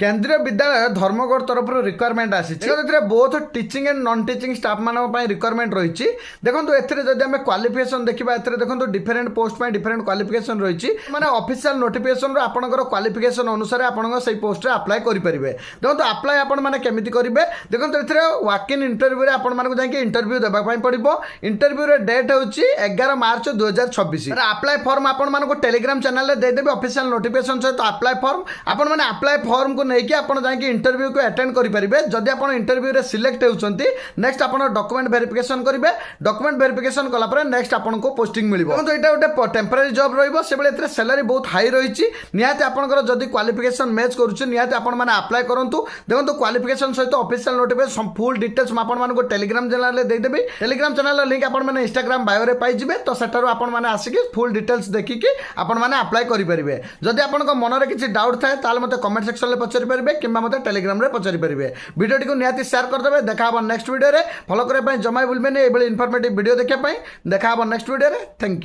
केंद्रीय विद्यालय धर्मगढ़ तरफ रिक्वायरमेंट आसी both teaching and non teaching staff मान रिक्वायरमेंट रही देखो एम क्वालिफिकेशन देखा देखो डिफरेंट पोस्ट डिफरेंट क्वालिफिकेशन रही मैंने ऑफिशियल नोटिफिकेशन आपंकर क्वालिफिकेशन अनुसार आप पोस्ट अप्लाई करेंगे देखो अप्लाई आपने केमी करेंगे देखो वाक इन इंटरव्यू आपको इंटरव्यू देवाई पड़ो इंटरव्यू डेट हूँ 11 मार्च 2026 अप्लाई फॉर्म आपको टेलीग्राम चैनल देदेवी ऑफिशियल नोटिफिकेशन सहित अप्लाई फॉर्म आपने अप्लाई फॉर्म को नहीं आपड़ जाकि इंटरव्यू को अटेंड करेंगे जदि आप इंटरव्यू रे सिलेक्ट होती नेक्स्ट आप डॉक्यूमेंट वेरिफिकेशन करेंगे डॉक्यूमेंट वेरिफिकेशन कलापर नेक्स्ट आपको पोस्टिंग मिले तो यहाँ गोटे टेम्परारी जॉब रही सैलरी बहुत हाई रही निहाती आपंकर जदि क्वालिफिकेशन मैच करुच्छे निहाती आपने अप्लाई करूँ देखो क्वालिफिकेशन सहित ऑफिशियल नोटिफिकेशन फुल डिटेल्स आपको टेलीग्राम चैनल देदेवी टेलीग्राम चैनल लिंक आपने इंस्टाग्राम बायो पाइबे तो सेठार आपने आसिक फुल डिटेल्स देखिकी आपने अप्लाई करेंगे जदि आपको मन में किसी डाउट थाए ताल मत कमेंट सेक्शन में पचारि पारे कि मतलब टेलीग्राम में पचारि पारे वीडियो को निहाती शेयर करदे देखा नेक्स्ट वीडियो फॉलो करने जमा भूलें ये इनफॉर्मेटिव वीडियो देखापी देखा नेक्स्ट वीडियो थैंक यू।